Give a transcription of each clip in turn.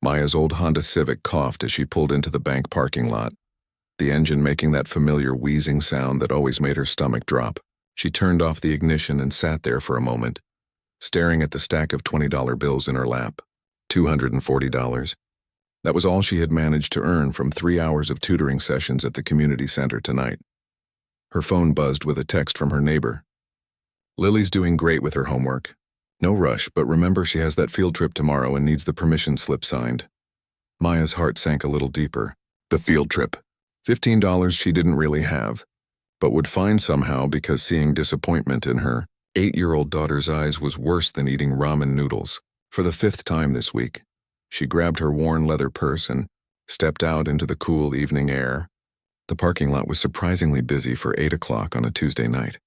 Maya's old Honda Civic coughed as she pulled into the bank parking lot, the engine making that familiar wheezing sound that always made her stomach drop. She turned off the ignition and sat there for a moment, staring at the stack of $20 bills in her lap. $240. That was all she had managed to earn from 3 hours of tutoring sessions at the community center tonight. Her phone buzzed with a text from her neighbor. "Lily's doing great with her homework. No rush, but remember she has that field trip tomorrow and needs the permission slip signed." Maya's heart sank a little deeper. The field trip. $15 she didn't really have, but would find somehow because seeing disappointment in her 8-year-old daughter's eyes was worse than eating ramen noodles. For the 5th time this week, she grabbed her worn leather purse and stepped out into the cool evening air. The parking lot was surprisingly busy for 8 o'clock on a Tuesday night.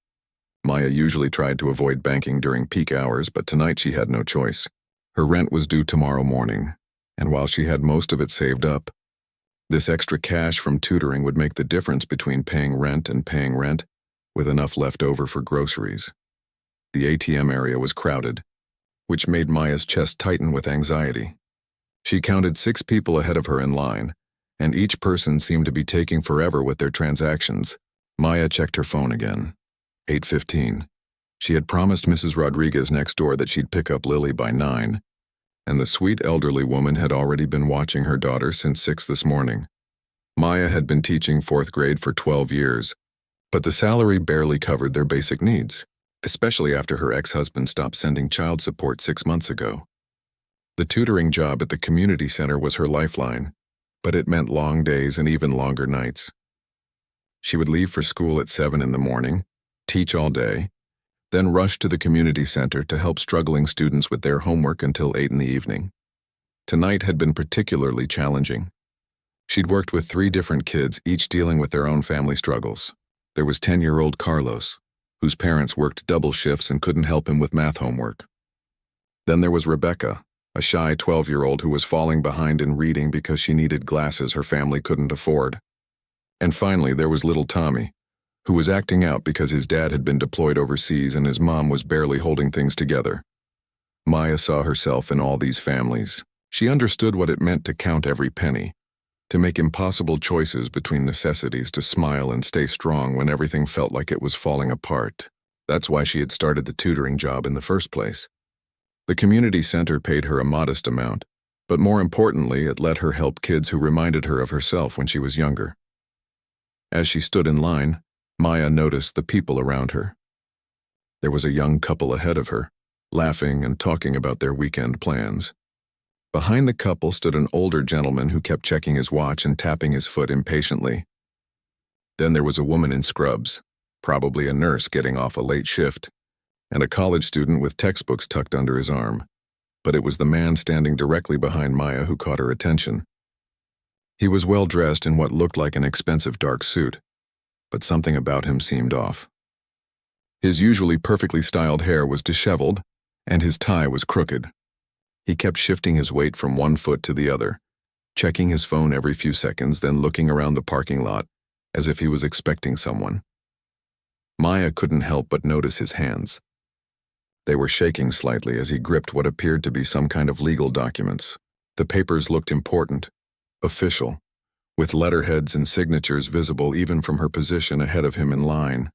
Maya usually tried to avoid banking during peak hours, but tonight she had no choice. Her rent was due tomorrow morning, and while she had most of it saved up, this extra cash from tutoring would make the difference between paying rent and paying rent, with enough left over for groceries. The ATM area was crowded, which made Maya's chest tighten with anxiety. She counted 6 people ahead of her in line, and each person seemed to be taking forever with their transactions. Maya checked her phone again. 8:15. She had promised Mrs. Rodriguez next door that she'd pick up Lily by 9, and the sweet elderly woman had already been watching her daughter since 6 this morning. Maya had been teaching 4th grade for 12 years, but the salary barely covered their basic needs, especially after her ex-husband stopped sending child support 6 months ago. The tutoring job at the community center was her lifeline, but it meant long days and even longer nights. She would leave for school at 7 in the morning, teach all day, then rush to the community center to help struggling students with their homework until 8 in the evening. Tonight had been particularly challenging. She'd worked with 3 different kids, each dealing with their own family struggles. There was 10-year-old Carlos, whose parents worked double shifts and couldn't help him with math homework. Then there was Rebecca, a shy 12-year-old who was falling behind in reading because she needed glasses her family couldn't afford. And finally, there was little Tommy, who was acting out because his dad had been deployed overseas and his mom was barely holding things together. Maya saw herself in all these families. She understood what it meant to count every penny, to make impossible choices between necessities, to smile and stay strong when everything felt like it was falling apart. That's why she had started the tutoring job in the first place. The community center paid her a modest amount, but more importantly, it let her help kids who reminded her of herself when she was younger. As she stood in line, Maya noticed the people around her. There was a young couple ahead of her, laughing and talking about their weekend plans. Behind the couple stood an older gentleman who kept checking his watch and tapping his foot impatiently. Then there was a woman in scrubs, probably a nurse getting off a late shift, and a college student with textbooks tucked under his arm. But it was the man standing directly behind Maya who caught her attention. He was well dressed in what looked like an expensive dark suit, but something about him seemed off. His usually perfectly styled hair was disheveled, and his tie was crooked. He kept shifting his weight from one foot to the other, checking his phone every few seconds, then looking around the parking lot as if he was expecting someone. Maya couldn't help but notice his hands. They were shaking slightly as he gripped what appeared to be some kind of legal documents. The papers looked important, official, with letterheads and signatures visible even from her position ahead of him in line.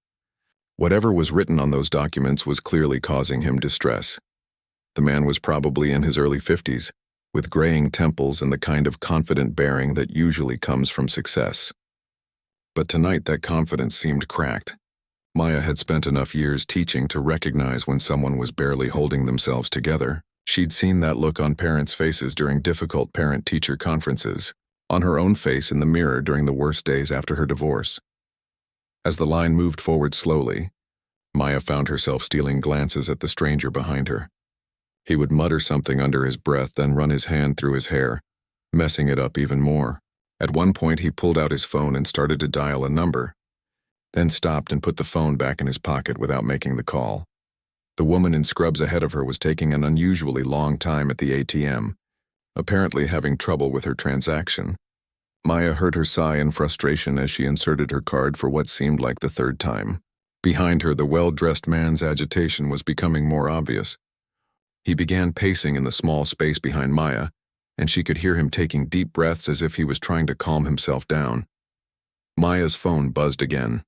Whatever was written on those documents was clearly causing him distress. The man was probably in his early 50s, with graying temples and the kind of confident bearing that usually comes from success. But tonight that confidence seemed cracked. Maya had spent enough years teaching to recognize when someone was barely holding themselves together. She'd seen that look on parents' faces during difficult parent-teacher conferences, on her own face in the mirror during the worst days after her divorce. As the line moved forward slowly, Maya found herself stealing glances at the stranger behind her. He would mutter something under his breath, then run his hand through his hair, messing it up even more. At one point, he pulled out his phone and started to dial a number, then stopped and put the phone back in his pocket without making the call. The woman in scrubs ahead of her was taking an unusually long time at the ATM, apparently having trouble with her transaction. Maya heard her sigh in frustration as she inserted her card for what seemed like the 3rd time. Behind her, the well-dressed man's agitation was becoming more obvious. He began pacing in the small space behind Maya, and she could hear him taking deep breaths as if he was trying to calm himself down. Maya's phone buzzed again.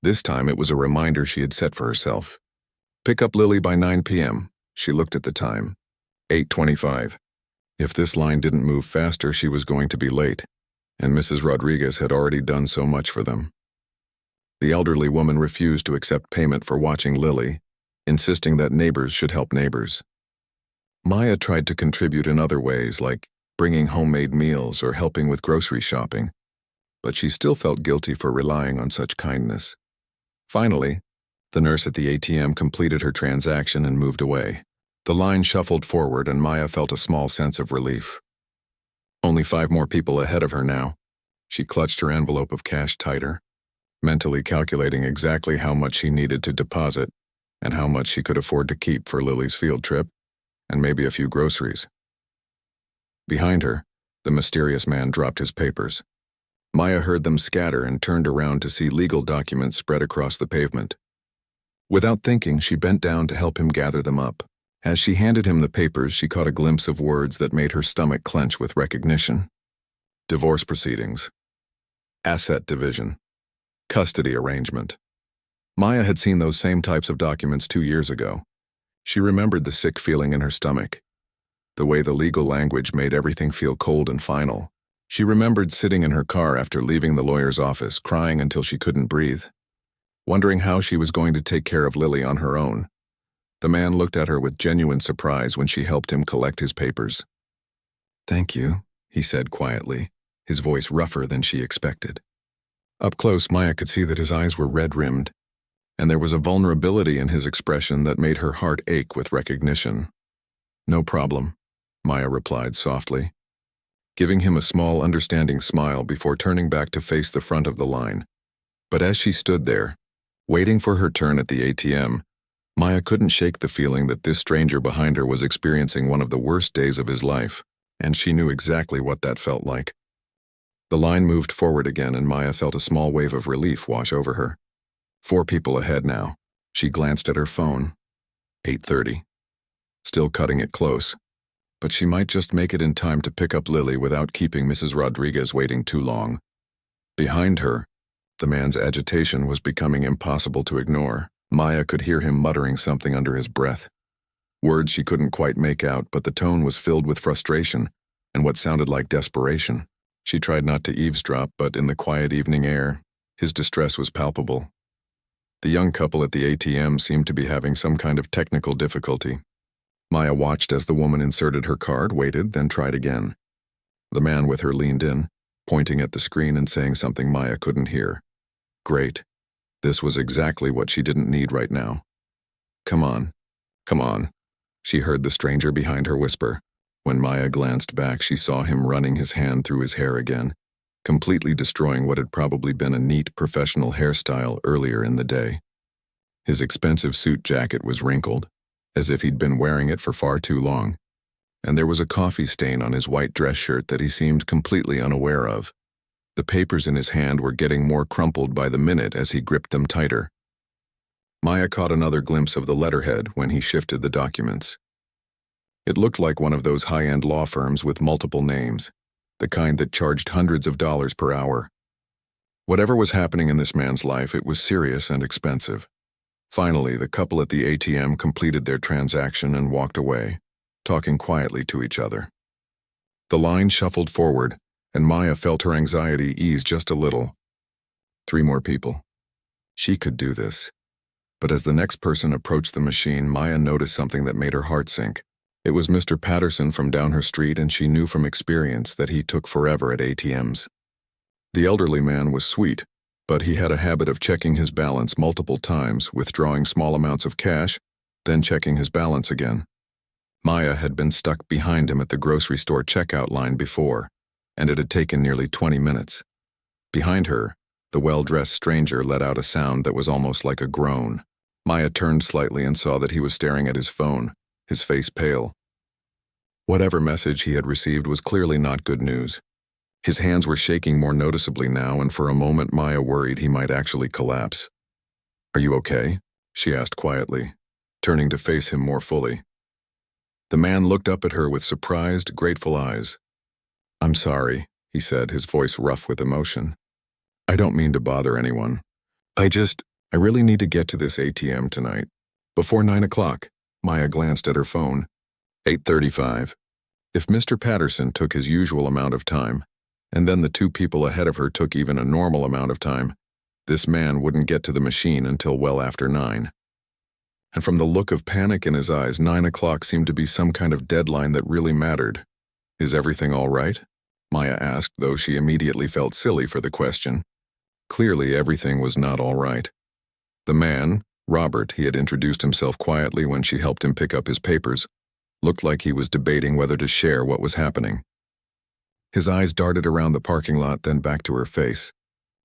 This time it was a reminder she had set for herself. Pick up Lily by 9 p.m. She looked at the time. 8:25. If this line didn't move faster, she was going to be late, and Mrs. Rodriguez had already done so much for them. The elderly woman refused to accept payment for watching Lily, insisting that neighbors should help neighbors. Maya tried to contribute in other ways, like bringing homemade meals or helping with grocery shopping, but she still felt guilty for relying on such kindness. Finally, the nurse at the ATM completed her transaction and moved away. The line shuffled forward and Maya felt a small sense of relief. Only 5 more people ahead of her now. She clutched her envelope of cash tighter, mentally calculating exactly how much she needed to deposit and how much she could afford to keep for Lily's field trip, and maybe a few groceries. Behind her, the mysterious man dropped his papers. Maya heard them scatter and turned around to see legal documents spread across the pavement. Without thinking, she bent down to help him gather them up. As she handed him the papers, she caught a glimpse of words that made her stomach clench with recognition. Divorce proceedings. Asset division. Custody arrangement. Maya had seen those same types of documents 2 years ago. She remembered the sick feeling in her stomach, the way the legal language made everything feel cold and final. She remembered sitting in her car after leaving the lawyer's office, crying until she couldn't breathe, wondering how she was going to take care of Lily on her own. The man looked at her with genuine surprise when she helped him collect his papers. "Thank you," he said quietly, his voice rougher than she expected. Up close, Maya could see that his eyes were red-rimmed, and there was a vulnerability in his expression that made her heart ache with recognition. "No problem," Maya replied softly, giving him a small understanding smile before turning back to face the front of the line. But as she stood there, waiting for her turn at the ATM, Maya couldn't shake the feeling that this stranger behind her was experiencing one of the worst days of his life, and she knew exactly what that felt like. The line moved forward again, and Maya felt a small wave of relief wash over her. 4 people ahead now. She glanced at her phone. 8:30. Still cutting it close, but she might just make it in time to pick up Lily without keeping Mrs. Rodriguez waiting too long. Behind her, the man's agitation was becoming impossible to ignore. Maya could hear him muttering something under his breath. Words she couldn't quite make out, but the tone was filled with frustration and what sounded like desperation. She tried not to eavesdrop, but in the quiet evening air, his distress was palpable. The young couple at the ATM seemed to be having some kind of technical difficulty. Maya watched as the woman inserted her card, waited, then tried again. The man with her leaned in, pointing at the screen and saying something Maya couldn't hear. Great. This was exactly what she didn't need right now. Come on. Come on, she heard the stranger behind her whisper. When Maya glanced back, she saw him running his hand through his hair again, completely destroying what had probably been a neat professional hairstyle earlier in the day. His expensive suit jacket was wrinkled, as if he'd been wearing it for far too long, and there was a coffee stain on his white dress shirt that he seemed completely unaware of. The papers in his hand were getting more crumpled by the minute as he gripped them tighter. Maya caught another glimpse of the letterhead when he shifted the documents. It looked like one of those high-end law firms with multiple names, the kind that charged hundreds of dollars per hour. Whatever was happening in this man's life, it was serious and expensive. Finally, the couple at the ATM completed their transaction and walked away, talking quietly to each other. The line shuffled forward, and Maya felt her anxiety ease just a little. 3 more people. She could do this. But as the next person approached the machine, Maya noticed something that made her heart sink. It was Mr. Patterson from down her street, and she knew from experience that he took forever at ATMs. The elderly man was sweet, but he had a habit of checking his balance multiple times, withdrawing small amounts of cash, then checking his balance again. Maya had been stuck behind him at the grocery store checkout line before, and it had taken nearly 20 minutes. Behind her, the well-dressed stranger let out a sound that was almost like a groan. Maya turned slightly and saw that he was staring at his phone, his face pale. Whatever message he had received was clearly not good news. His hands were shaking more noticeably now, and for a moment Maya worried he might actually collapse. "Are you okay?" she asked quietly, turning to face him more fully. The man looked up at her with surprised, grateful eyes. "I'm sorry," he said, his voice rough with emotion. "I don't mean to bother anyone. I really need to get to this ATM tonight. Before 9 o'clock. Maya glanced at her phone. 8:35. If Mr. Patterson took his usual amount of time, and then the two people ahead of her took even a normal amount of time, this man wouldn't get to the machine until well after 9. And from the look of panic in his eyes, 9 o'clock seemed to be some kind of deadline that really mattered. "Is everything all right?" Maya asked, though she immediately felt silly for the question. Clearly, everything was not all right. The man, Robert, he had introduced himself quietly when she helped him pick up his papers, looked like he was debating whether to share what was happening. His eyes darted around the parking lot, then back to her face,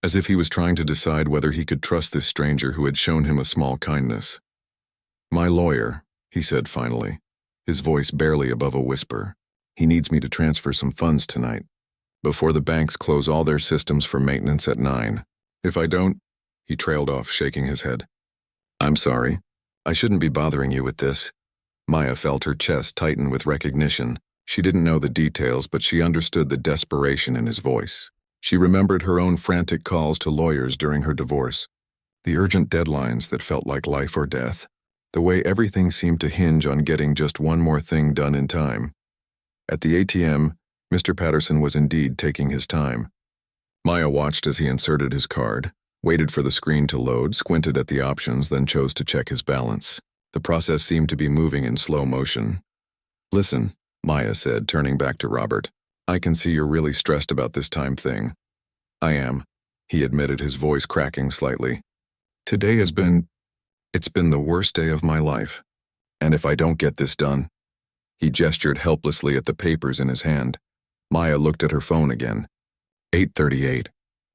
as if he was trying to decide whether he could trust this stranger who had shown him a small kindness. "My lawyer," he said finally, his voice barely above a whisper. "He needs me to transfer some funds tonight, before the banks close all their systems for maintenance at 9. If I don't—" He trailed off, shaking his head. "I'm sorry. I shouldn't be bothering you with this." Maya felt her chest tighten with recognition. She didn't know the details, but she understood the desperation in his voice. She remembered her own frantic calls to lawyers during her divorce, the urgent deadlines that felt like life or death, the way everything seemed to hinge on getting just one more thing done in time. At the ATM, Mr. Patterson was indeed taking his time. Maya watched as he inserted his card, waited for the screen to load, squinted at the options, then chose to check his balance. The process seemed to be moving in slow motion. "Listen," Maya said, turning back to Robert. "I can see you're really stressed about this time thing." "I am," he admitted, his voice cracking slightly. It's been the worst day of my life. And if I don't get this done—" He gestured helplessly at the papers in his hand. Maya looked at her phone again. 8:38.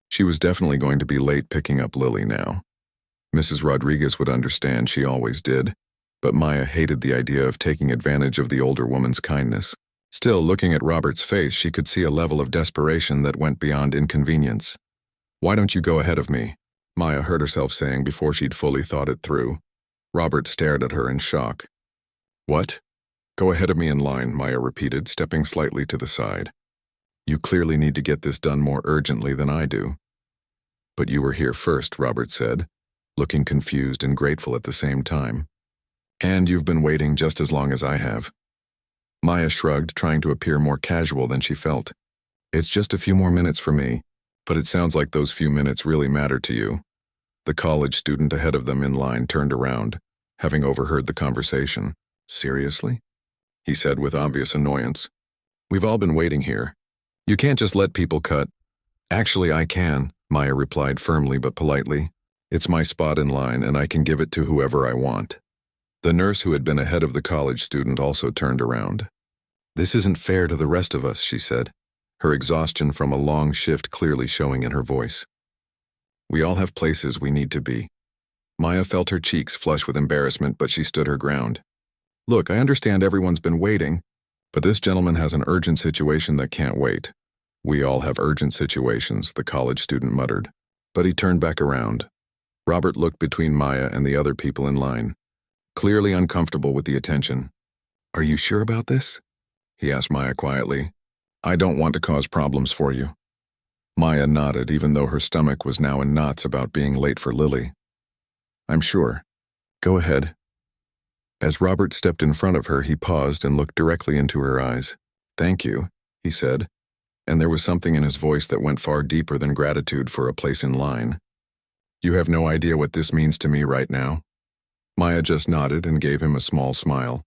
She was definitely going to be late picking up Lily now. Mrs. Rodriguez would understand, she always did, but Maya hated the idea of taking advantage of the older woman's kindness. Still, looking at Robert's face, she could see a level of desperation that went beyond inconvenience. "Why don't you go ahead of me?" Maya heard herself saying before she'd fully thought it through. Robert stared at her in shock. "What?" "Go ahead of me in line," Maya repeated, stepping slightly to the side. "You clearly need to get this done more urgently than I do." "But you were here first," Robert said, looking confused and grateful at the same time. "And you've been waiting just as long as I have." Maya shrugged, trying to appear more casual than she felt. "It's just a few more minutes for me, but it sounds like those few minutes really matter to you." The college student ahead of them in line turned around, having overheard the conversation. "Seriously?" he said with obvious annoyance. "We've all been waiting here. You can't just let people cut." "Actually, I can," Maya replied firmly but politely. "It's my spot in line, and I can give it to whoever I want." The nurse who had been ahead of the college student also turned around. "This isn't fair to the rest of us," she said, her exhaustion from a long shift clearly showing in her voice. "We all have places we need to be." Maya felt her cheeks flush with embarrassment, but she stood her ground. "Look, I understand everyone's been waiting, but this gentleman has an urgent situation that can't wait." "We all have urgent situations," the college student muttered. But he turned back around. Robert looked between Maya and the other people in line, clearly uncomfortable with the attention. "Are you sure about this?" he asked Maya quietly. "I don't want to cause problems for you." Maya nodded, even though her stomach was now in knots about being late for Lily. "I'm sure. Go ahead." As Robert stepped in front of her, he paused and looked directly into her eyes. "Thank you," he said, and there was something in his voice that went far deeper than gratitude for a place in line. "You have no idea what this means to me right now." Maya just nodded and gave him a small smile.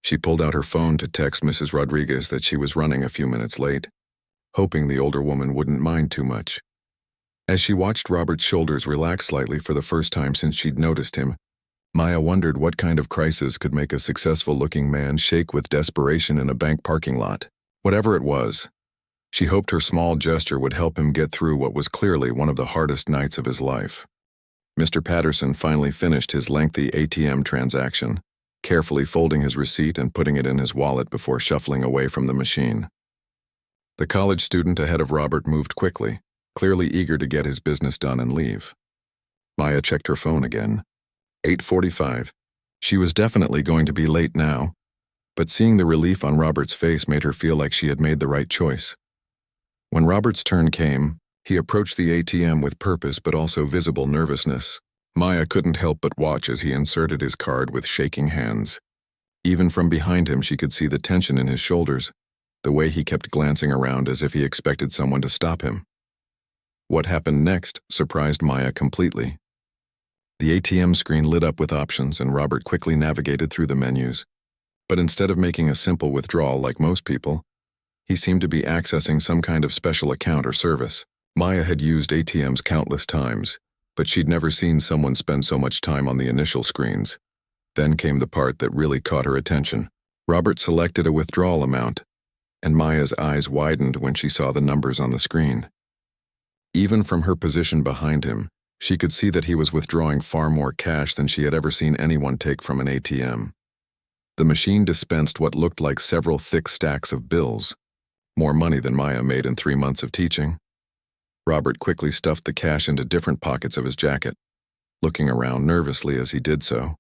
She pulled out her phone to text Mrs. Rodriguez that she was running a few minutes late, hoping the older woman wouldn't mind too much. As she watched Robert's shoulders relax slightly for the first time since she'd noticed him, Maya wondered what kind of crisis could make a successful-looking man shake with desperation in a bank parking lot. Whatever it was, she hoped her small gesture would help him get through what was clearly one of the hardest nights of his life. Mr. Patterson finally finished his lengthy ATM transaction, carefully folding his receipt and putting it in his wallet before shuffling away from the machine. The college student ahead of Robert moved quickly, clearly eager to get his business done and leave. Maya checked her phone again. 8:45. She was definitely going to be late now. But seeing the relief on Robert's face made her feel like she had made the right choice. When Robert's turn came, he approached the ATM with purpose but also visible nervousness. Maya couldn't help but watch as he inserted his card with shaking hands. Even from behind him, she could see the tension in his shoulders, the way he kept glancing around as if he expected someone to stop him. What happened next surprised Maya completely. The ATM screen lit up with options and Robert quickly navigated through the menus. But instead of making a simple withdrawal like most people, he seemed to be accessing some kind of special account or service. Maya had used ATMs countless times, but she'd never seen someone spend so much time on the initial screens. Then came the part that really caught her attention. Robert selected a withdrawal amount, and Maya's eyes widened when she saw the numbers on the screen. Even from her position behind him, she could see that he was withdrawing far more cash than she had ever seen anyone take from an ATM. The machine dispensed what looked like several thick stacks of bills, more money than Maya made in 3 months of teaching. Robert quickly stuffed the cash into different pockets of his jacket, looking around nervously as he did so.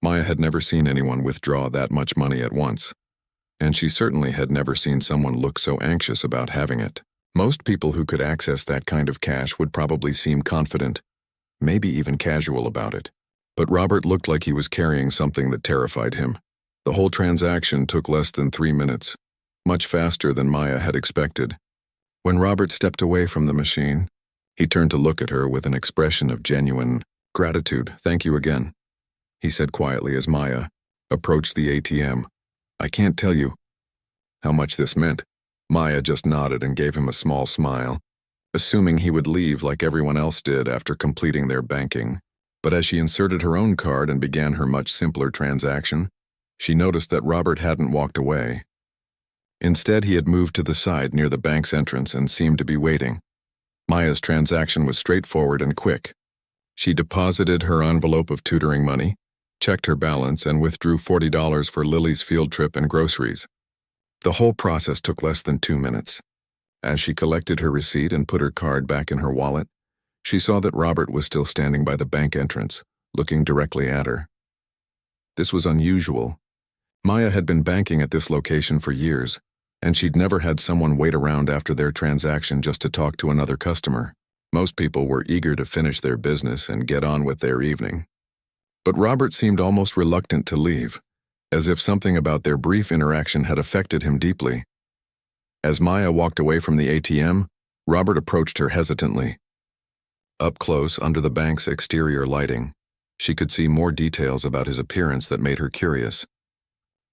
Maya had never seen anyone withdraw that much money at once, and she certainly had never seen someone look so anxious about having it. Most people who could access that kind of cash would probably seem confident, maybe even casual about it. But Robert looked like he was carrying something that terrified him. The whole transaction took less than 3 minutes, much faster than Maya had expected. When Robert stepped away from the machine, he turned to look at her with an expression of genuine gratitude. "Thank you again," he said quietly as Maya approached the ATM. "I can't tell you how much this meant." Maya just nodded and gave him a small smile, assuming he would leave like everyone else did after completing their banking. But as she inserted her own card and began her much simpler transaction, she noticed that Robert hadn't walked away. Instead, he had moved to the side near the bank's entrance and seemed to be waiting. Maya's transaction was straightforward and quick. She deposited her envelope of tutoring money, checked her balance, and withdrew $40 for Lily's field trip and groceries. The whole process took less than 2 minutes. As she collected her receipt and put her card back in her wallet, she saw that Robert was still standing by the bank entrance, looking directly at her. This was unusual. Maya had been banking at this location for years, and she'd never had someone wait around after their transaction just to talk to another customer. Most people were eager to finish their business and get on with their evening. But Robert seemed almost reluctant to leave, as if something about their brief interaction had affected him deeply. As Maya walked away from the ATM, Robert approached her hesitantly. Up close, under the bank's exterior lighting, she could see more details about his appearance that made her curious.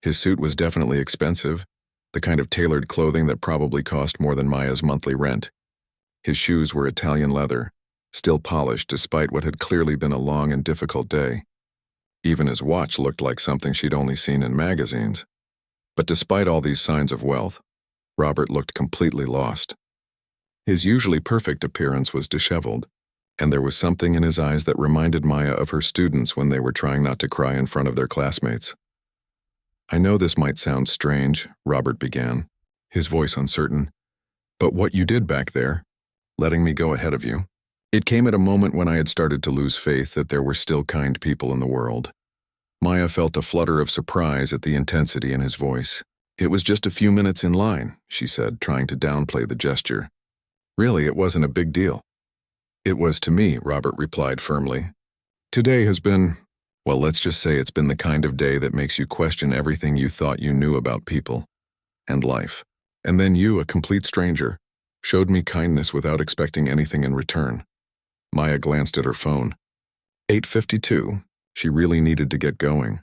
His suit was definitely expensive, the kind of tailored clothing that probably cost more than Maya's monthly rent. His shoes were Italian leather, still polished despite what had clearly been a long and difficult day. Even his watch looked like something she'd only seen in magazines. But despite all these signs of wealth, Robert looked completely lost. His usually perfect appearance was disheveled, and there was something in his eyes that reminded Maya of her students when they were trying not to cry in front of their classmates. "I know this might sound strange," Robert began, his voice uncertain, "but what you did back there, letting me go ahead of you, it came at a moment when I had started to lose faith that there were still kind people in the world." Maya felt a flutter of surprise at the intensity in his voice. "It was just a few minutes in line," she said, trying to downplay the gesture. "Really, it wasn't a big deal." "It was to me," Robert replied firmly. "Today has been, well, let's just say it's been the kind of day that makes you question everything you thought you knew about people and life. And then you, a complete stranger, showed me kindness without expecting anything in return." Maya glanced at her phone. 8:52. She really needed to get going.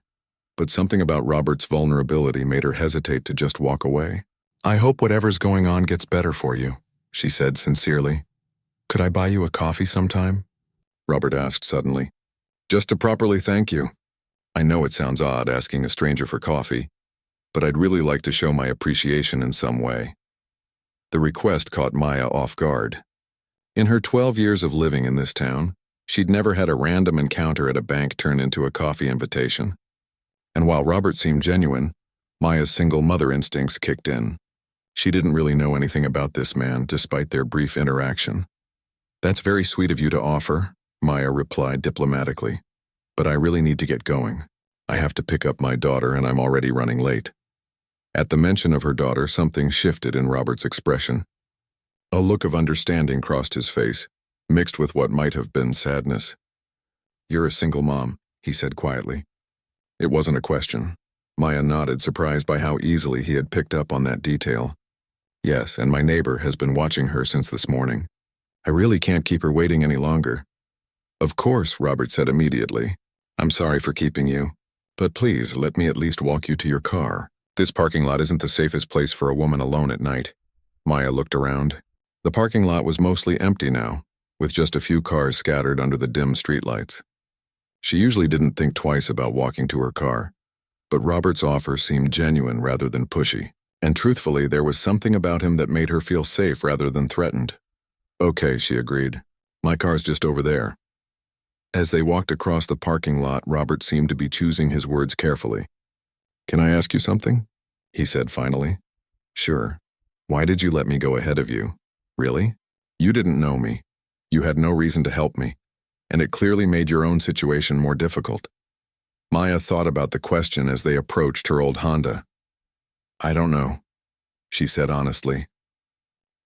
But something about Robert's vulnerability made her hesitate to just walk away. "I hope whatever's going on gets better for you," she said sincerely. "Could I buy you a coffee sometime?" Robert asked suddenly. "Just to properly thank you. I know it sounds odd asking a stranger for coffee, but I'd really like to show my appreciation in some way." The request caught Maya off guard. In her 12 years of living in this town, she'd never had a random encounter at a bank turn into a coffee invitation. And while Robert seemed genuine, Maya's single mother instincts kicked in. She didn't really know anything about this man, despite their brief interaction. "That's very sweet of you to offer," Maya replied diplomatically, "but I really need to get going. I have to pick up my daughter and I'm already running late." At the mention of her daughter, something shifted in Robert's expression. A look of understanding crossed his face, mixed with what might have been sadness. "You're a single mom," he said quietly. It wasn't a question. Maya nodded, surprised by how easily he had picked up on that detail. "Yes, and my neighbor has been watching her since this morning. I really can't keep her waiting any longer." "Of course," Robert said immediately. "I'm sorry for keeping you. But please, let me at least walk you to your car. This parking lot isn't the safest place for a woman alone at night." Maya looked around. The parking lot was mostly empty now, with just a few cars scattered under the dim streetlights. She usually didn't think twice about walking to her car, but Robert's offer seemed genuine rather than pushy, and truthfully, there was something about him that made her feel safe rather than threatened. "Okay," she agreed. "My car's just over there." As they walked across the parking lot, Robert seemed to be choosing his words carefully. "Can I ask you something?" he said finally. "Sure. Why did you let me go ahead of you? Really? You didn't know me. You had no reason to help me, and it clearly made your own situation more difficult." Maya thought about the question as they approached her old Honda. "I don't know," she said honestly.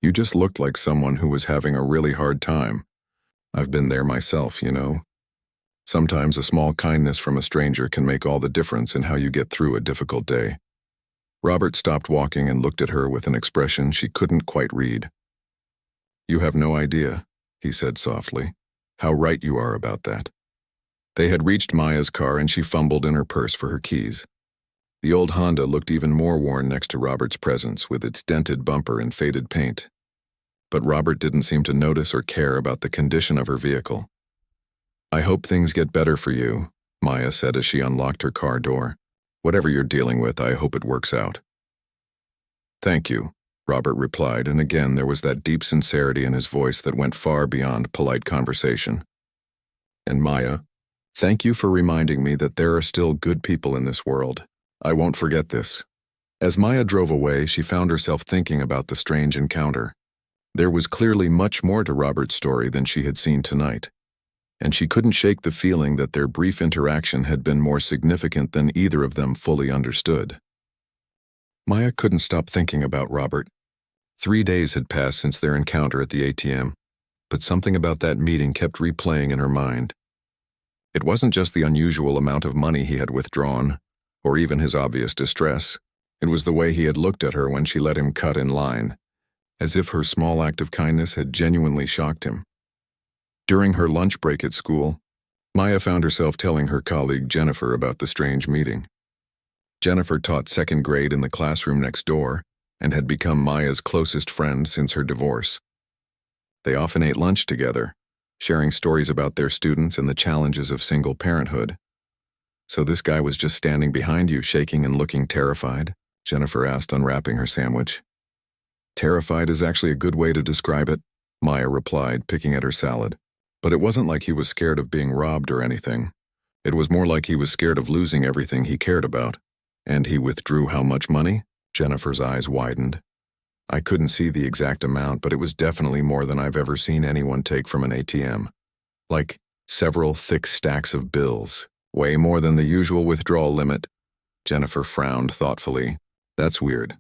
"You just looked like someone who was having a really hard time. I've been there myself, you know. Sometimes a small kindness from a stranger can make all the difference in how you get through a difficult day." Robert stopped walking and looked at her with an expression she couldn't quite read. "You have no idea," he said softly, "how right you are about that." They had reached Maya's car and she fumbled in her purse for her keys. The old Honda looked even more worn next to Robert's presence, with its dented bumper and faded paint. But Robert didn't seem to notice or care about the condition of her vehicle. "I hope things get better for you," Maya said as she unlocked her car door. "Whatever you're dealing with, I hope it works out." "Thank you," Robert replied, and again there was that deep sincerity in his voice that went far beyond polite conversation. "And Maya, thank you for reminding me that there are still good people in this world. I won't forget this." As Maya drove away, she found herself thinking about the strange encounter. There was clearly much more to Robert's story than she had seen tonight, and she couldn't shake the feeling that their brief interaction had been more significant than either of them fully understood. Maya couldn't stop thinking about Robert. 3 days had passed since their encounter at the ATM, but something about that meeting kept replaying in her mind. It wasn't just the unusual amount of money he had withdrawn, or even his obvious distress. It was the way he had looked at her when she let him cut in line, as if her small act of kindness had genuinely shocked him. During her lunch break at school, Maya found herself telling her colleague Jennifer about the strange meeting. Jennifer taught second grade in the classroom next door and had become Maya's closest friend since her divorce. They often ate lunch together, sharing stories about their students and the challenges of single parenthood. "So this guy was just standing behind you, shaking and looking terrified?" Jennifer asked, unwrapping her sandwich. "Terrified is actually a good way to describe it," Maya replied, picking at her salad. "But it wasn't like he was scared of being robbed or anything. It was more like he was scared of losing everything he cared about." "And he withdrew how much money?" Jennifer's eyes widened. "I couldn't see the exact amount, but it was definitely more than I've ever seen anyone take from an ATM. Like several thick stacks of bills. Way more than the usual withdrawal limit." Jennifer frowned thoughtfully. "That's weird.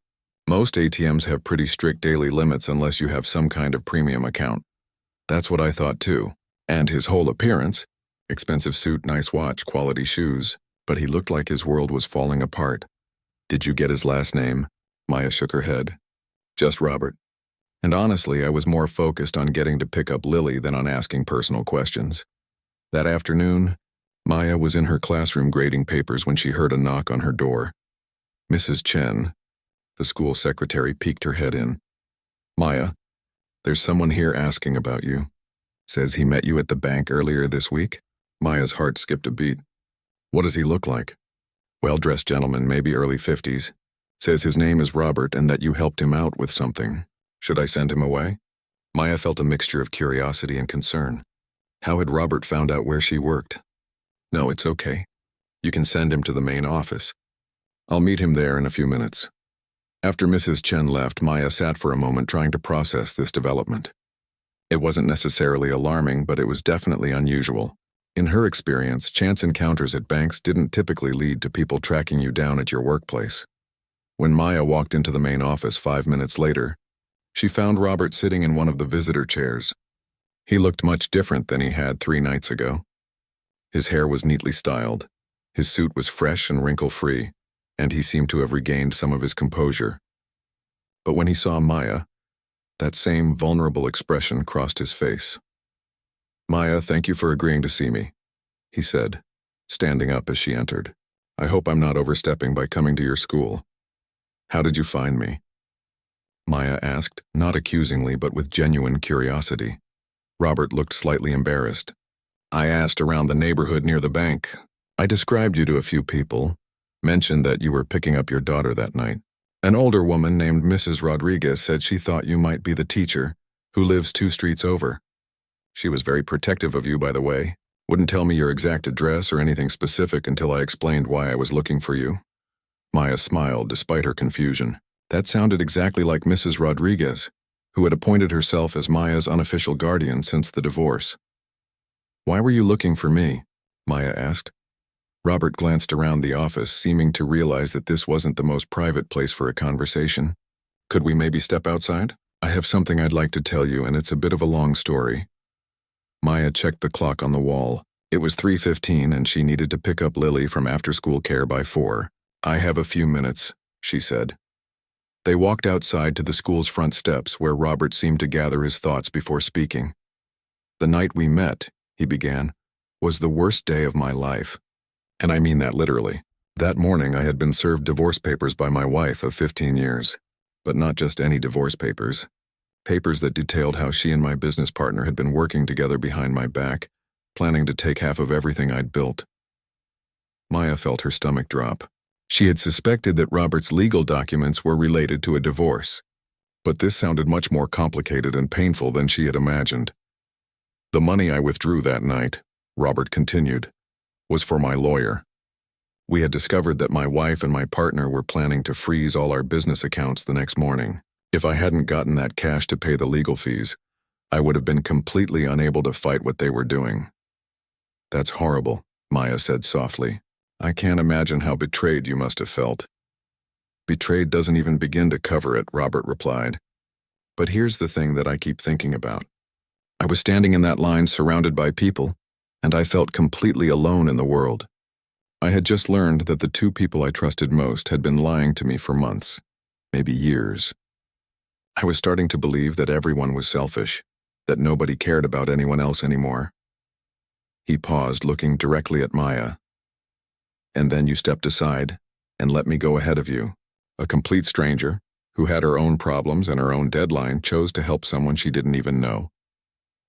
Most ATMs have pretty strict daily limits unless you have some kind of premium account." "That's what I thought too. And his whole appearance, expensive suit, nice watch, quality shoes, but he looked like his world was falling apart." "Did you get his last name?" Maya shook her head. "Just Robert. And honestly, I was more focused on getting to pick up Lily than on asking personal questions." That afternoon, Maya was in her classroom grading papers when she heard a knock on her door. Mrs. Chen, the school secretary, peeked her head in. "Maya, there's someone here asking about you. Says he met you at the bank earlier this week." Maya's heart skipped a beat. "What does he look like?" "Well-dressed gentleman, maybe early 50s. Says his name is Robert and that you helped him out with something. Should I send him away?" Maya felt a mixture of curiosity and concern. How had Robert found out where she worked? "No, it's okay. You can send him to the main office. I'll meet him there in a few minutes." After Mrs. Chen left, Maya sat for a moment trying to process this development. It wasn't necessarily alarming, but it was definitely unusual. In her experience, chance encounters at banks didn't typically lead to people tracking you down at your workplace. When Maya walked into the main office 5 minutes later, she found Robert sitting in one of the visitor chairs. He looked much different than he had 3 nights ago. His hair was neatly styled, his suit was fresh and wrinkle-free, and he seemed to have regained some of his composure. But when he saw Maya, that same vulnerable expression crossed his face. "Maya, thank you for agreeing to see me," he said, standing up as she entered. "I hope I'm not overstepping by coming to your school. How did you find me?" Maya asked, not accusingly but with genuine curiosity. Robert looked slightly embarrassed. "I asked around the neighborhood near the bank. I described you to a few people, mentioned that you were picking up your daughter that night. An older woman named Mrs. Rodriguez said she thought you might be the teacher, who lives 2 streets over. She was very protective of you, by the way. Wouldn't tell me your exact address or anything specific until I explained why I was looking for you." Maya smiled despite her confusion. That sounded exactly like Mrs. Rodriguez, who had appointed herself as Maya's unofficial guardian since the divorce. "Why were you looking for me?" Maya asked. Robert glanced around the office, seeming to realize that this wasn't the most private place for a conversation. "Could we maybe step outside? I have something I'd like to tell you, and it's a bit of a long story." Maya checked the clock on the wall. It was 3:15 and she needed to pick up Lily from after-school care by 4. "I have a few minutes," she said. They walked outside to the school's front steps where Robert seemed to gather his thoughts before speaking. "The night we met," he began, "was the worst day of my life. And I mean that literally. That morning I had been served divorce papers by my wife of 15 years. But not just any divorce papers. Papers that detailed how she and my business partner had been working together behind my back, planning to take half of everything I'd built." Maya felt her stomach drop. She had suspected that Robert's legal documents were related to a divorce. But this sounded much more complicated and painful than she had imagined. "The money I withdrew that night," Robert continued, "was for my lawyer. We had discovered that my wife and my partner were planning to freeze all our business accounts the next morning. If I hadn't gotten that cash to pay the legal fees, I would have been completely unable to fight what they were doing." "That's horrible," Maya said softly. "I can't imagine how betrayed you must have felt." "Betrayed doesn't even begin to cover it," Robert replied. "But here's the thing that I keep thinking about. I was standing in that line surrounded by people, and I felt completely alone in the world. I had just learned that the 2 people I trusted most had been lying to me for months, maybe years. I was starting to believe that everyone was selfish, that nobody cared about anyone else anymore." He paused, looking directly at Maya. "And then you stepped aside and let me go ahead of you. A complete stranger, who had her own problems and her own deadline, chose to help someone she didn't even know.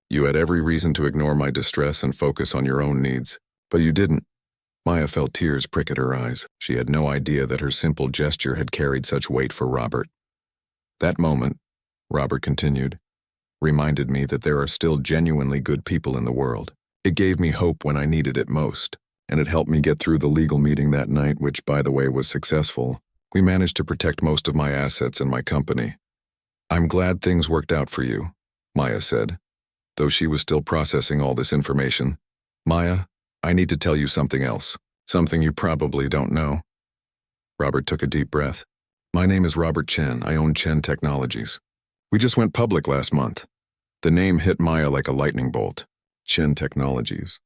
You had every reason to ignore my distress and focus on your own needs, but you didn't." Maya felt tears prick at her eyes. She had no idea that her simple gesture had carried such weight for Robert. "That moment," Robert continued, "reminded me that there are still genuinely good people in the world. It gave me hope when I needed it most, and it helped me get through the legal meeting that night, which, by the way, was successful. We managed to protect most of my assets and my company. I'm glad things worked out for you," Maya said, though she was still processing all this information. "Maya, I need to tell you something else, something you probably don't know." Robert took a deep breath. "My name is Robert Chen. I own Chen Technologies. We just went public last month." The name hit Maya like a lightning bolt. Chen Technologies.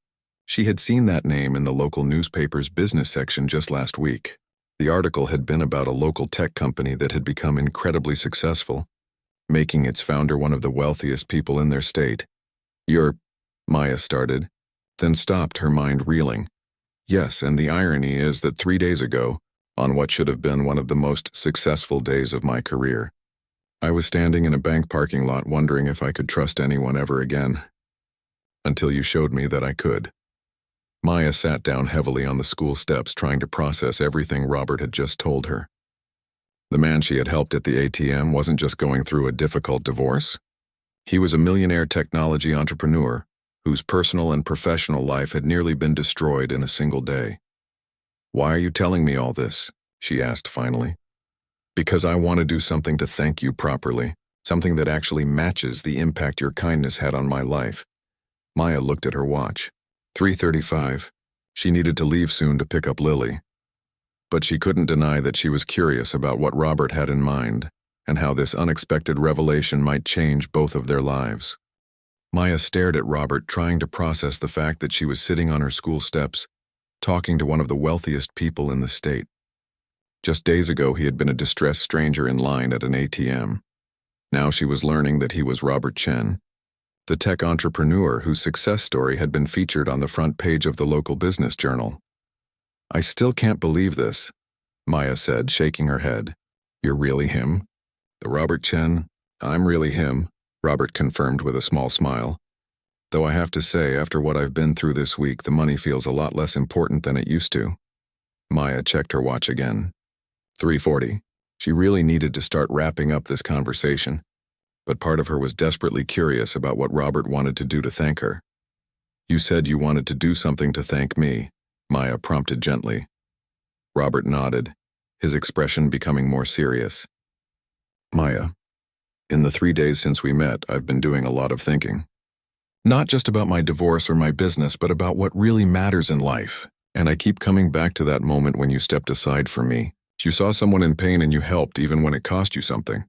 She had seen that name in the local newspaper's business section just last week. The article had been about a local tech company that had become incredibly successful, making its founder one of the wealthiest people in their state. Maya started, then stopped, her mind reeling. Yes, and the irony is that 3 days ago, on what should have been one of the most successful days of my career, I was standing in a bank parking lot wondering if I could trust anyone ever again. Until you showed me that I could." Maya sat down heavily on the school steps, trying to process everything Robert had just told her. The man she had helped at the ATM wasn't just going through a difficult divorce. He was a millionaire technology entrepreneur whose personal and professional life had nearly been destroyed in a single day. "Why are you telling me all this?" she asked finally. "Because I want to do something to thank you properly, something that actually matches the impact your kindness had on my life." Maya looked at her watch. 3:35. She needed to leave soon to pick up Lily. But she couldn't deny that she was curious about what Robert had in mind, and how this unexpected revelation might change both of their lives. Maya stared at Robert, trying to process the fact that she was sitting on her school steps, talking to one of the wealthiest people in the state. Just days ago, he had been a distressed stranger in line at an ATM. Now she was learning that he was Robert Chen, the tech entrepreneur whose success story had been featured on the front page of the local business journal. "I still can't believe this," Maya said, shaking her head. "You're really him?" "The Robert Chen? I'm really him," Robert confirmed with a small smile. "Though I have to say, after what I've been through this week, the money feels a lot less important than it used to." Maya checked her watch again. 3:40. She really needed to start wrapping up this conversation, but part of her was desperately curious about what Robert wanted to do to thank her. "You said you wanted to do something to thank me," Maya prompted gently. Robert nodded, his expression becoming more serious. "Maya, in the 3 days since we met, I've been doing a lot of thinking. Not just about my divorce or my business, but about what really matters in life. And I keep coming back to that moment when you stepped aside for me. You saw someone in pain and you helped, even when it cost you something."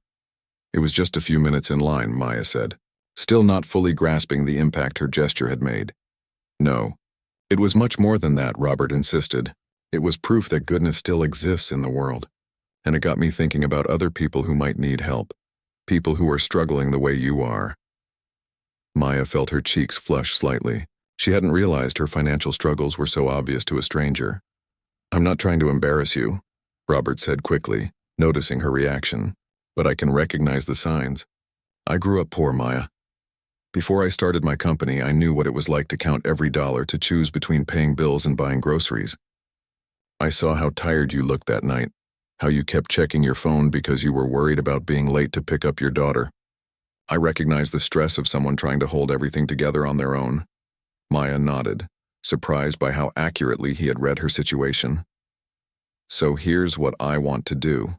"It was just a few minutes in line," Maya said, still not fully grasping the impact her gesture had made. "No, it was much more than that," Robert insisted. "It was proof that goodness still exists in the world. And it got me thinking about other people who might need help, people who are struggling the way you are." Maya felt her cheeks flush slightly. She hadn't realized her financial struggles were so obvious to a stranger. "I'm not trying to embarrass you," Robert said quickly, noticing her reaction, "but I can recognize the signs. I grew up poor, Maya. Before I started my company, I knew what it was like to count every dollar, to choose between paying bills and buying groceries. I saw how tired you looked that night, how you kept checking your phone because you were worried about being late to pick up your daughter. I recognized the stress of someone trying to hold everything together on their own." Maya nodded, surprised by how accurately he had read her situation. "So here's what I want to do,"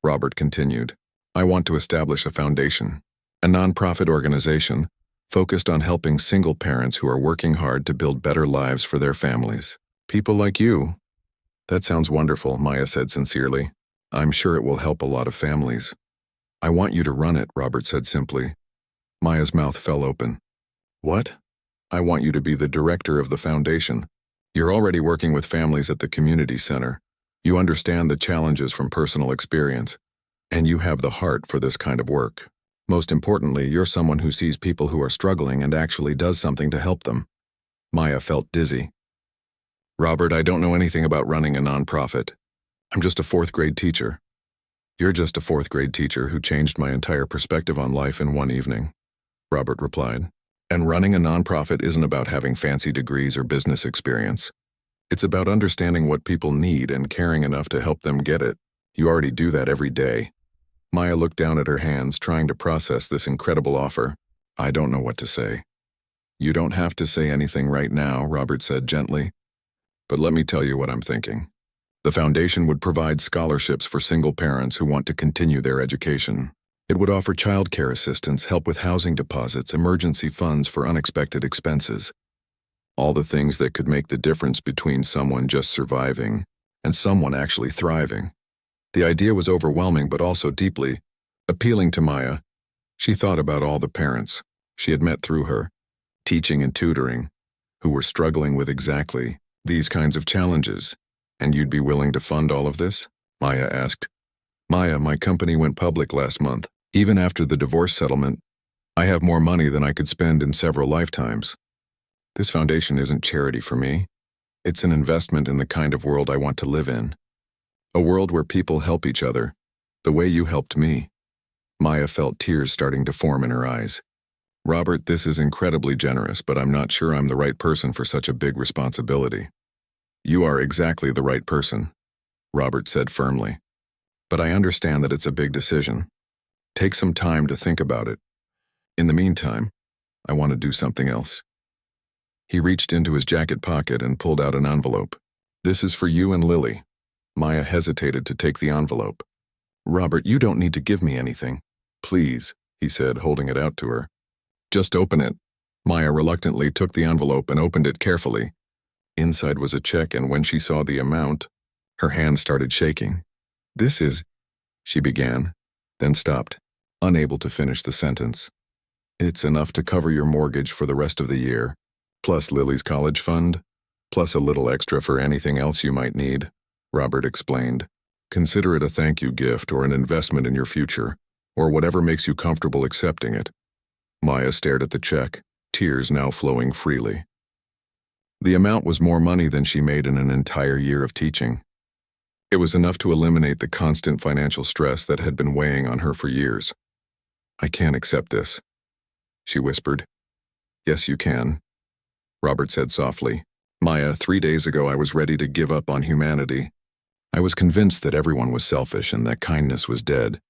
Robert continued. "I want to establish a foundation, a nonprofit organization focused on helping single parents who are working hard to build better lives for their families. People like you." "That sounds wonderful," Maya said sincerely. "I'm sure it will help a lot of families." "I want you to run it," Robert said simply. Maya's mouth fell open. "What?" "I want you to be the director of the foundation. You're already working with families at the community center. You understand the challenges from personal experience, and you have the heart for this kind of work. Most importantly, you're someone who sees people who are struggling and actually does something to help them." Maya felt dizzy. "Robert, I don't know anything about running a nonprofit. I'm just a fourth-grade teacher." "You're just a fourth-grade teacher who changed my entire perspective on life in one evening," Robert replied. "And running a nonprofit isn't about having fancy degrees or business experience. It's about understanding what people need and caring enough to help them get it. You already do that every day." Maya looked down at her hands, trying to process this incredible offer. "I don't know what to say." "You don't have to say anything right now," Robert said gently. "But let me tell you what I'm thinking. The foundation would provide scholarships for single parents who want to continue their education. It would offer childcare assistance, help with housing deposits, emergency funds for unexpected expenses. All the things that could make the difference between someone just surviving and someone actually thriving." The idea was overwhelming but also deeply appealing to Maya. She thought about all the parents she had met through her, teaching and tutoring, who were struggling with exactly these kinds of challenges. "And you'd be willing to fund all of this?" Maya asked. "Maya, my company went public last month. Even after the divorce settlement, I have more money than I could spend in several lifetimes. This foundation isn't charity for me. It's an investment in the kind of world I want to live in. A world where people help each other, the way you helped me." Maya felt tears starting to form in her eyes. "Robert, this is incredibly generous, but I'm not sure I'm the right person for such a big responsibility." "You are exactly the right person," Robert said firmly. "But I understand that it's a big decision. Take some time to think about it. In the meantime, I want to do something else." He reached into his jacket pocket and pulled out an envelope. "This is for you and Lily." Maya hesitated to take the envelope. "Robert, you don't need to give me anything." "Please," he said, holding it out to her. "Just open it." Maya reluctantly took the envelope and opened it carefully. Inside was a check, and when she saw the amount, her hand started shaking. "This is," she began, then stopped, unable to finish the sentence. "It's enough to cover your mortgage for the rest of the year, plus Lily's college fund, plus a little extra for anything else you might need," Robert explained. "Consider it a thank you gift or an investment in your future, or whatever makes you comfortable accepting it." Maya stared at the check, tears now flowing freely. The amount was more money than she made in an entire year of teaching. It was enough to eliminate the constant financial stress that had been weighing on her for years. "I can't accept this," she whispered. "Yes, you can," Robert said softly. "Maya, 3 days ago I was ready to give up on humanity. I was convinced that everyone was selfish and that kindness was dead.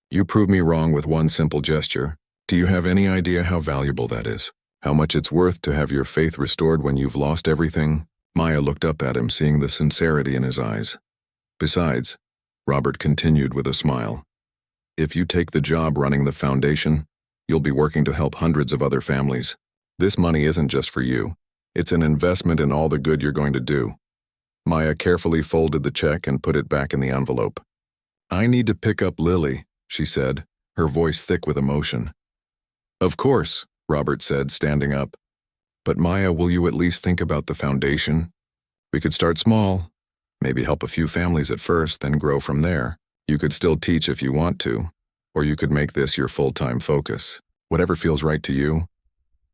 You proved me wrong with one simple gesture. Do you have any idea how valuable that is? How much it's worth to have your faith restored when you've lost everything?" Maya looked up at him, seeing the sincerity in his eyes. "Besides," Robert continued with a smile, "if you take the job running the foundation, you'll be working to help hundreds of other families. This money isn't just for you. It's an investment in all the good you're going to do." Maya carefully folded the check and put it back in the envelope. "I need to pick up Lily," she said, her voice thick with emotion. "Of course," Robert said, standing up. "But Maya, will you at least think about the foundation? We could start small, maybe help a few families at first, then grow from there. You could still teach if you want to, or you could make this your full-time focus. Whatever feels right to you."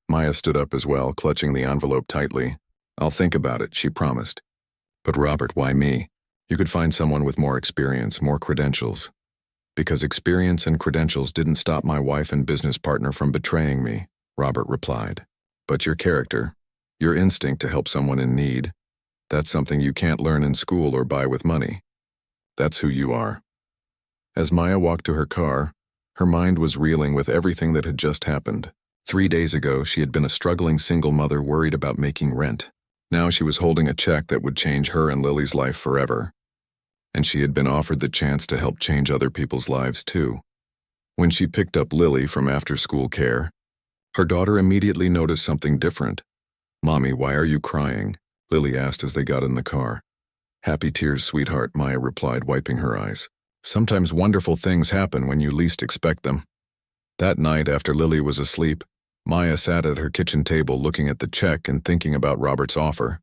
Maya stood up as well, clutching the envelope tightly. "I'll think about it," she promised. "But Robert, why me? You could find someone with more experience, more credentials." "Because experience and credentials didn't stop my wife and business partner from betraying me," Robert replied. "But your character, your instinct to help someone in need, that's something you can't learn in school or buy with money. That's who you are." As Maya walked to her car, her mind was reeling with everything that had just happened. 3 days ago, she had been a struggling single mother worried about making rent. Now she was holding a check that would change her and Lily's life forever. And she had been offered the chance to help change other people's lives too. When she picked up Lily from after-school care, her daughter immediately noticed something different. "Mommy, why are you crying?" Lily asked as they got in the car. "Happy tears, sweetheart," Maya replied, wiping her eyes. "Sometimes wonderful things happen when you least expect them." That night, after Lily was asleep, Maya sat at her kitchen table looking at the check and thinking about Robert's offer.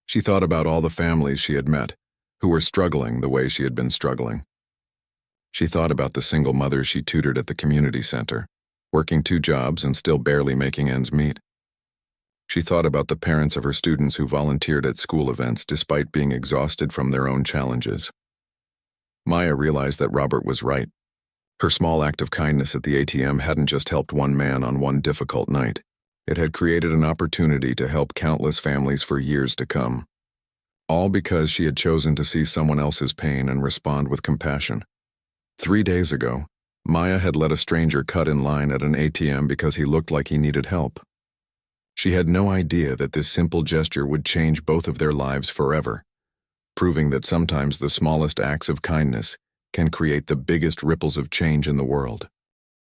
She thought about all the families she had met, who were struggling the way she had been struggling. She thought about the single mothers she tutored at the community center, working 2 jobs and still barely making ends meet. She thought about the parents of her students who volunteered at school events despite being exhausted from their own challenges. Maya realized that Robert was right. Her small act of kindness at the ATM hadn't just helped one man on one difficult night. It had created an opportunity to help countless families for years to come. All because she had chosen to see someone else's pain and respond with compassion. 3 days ago, Maya had let a stranger cut in line at an ATM because he looked like he needed help. She had no idea that this simple gesture would change both of their lives forever, proving that sometimes the smallest acts of kindness can create the biggest ripples of change in the world.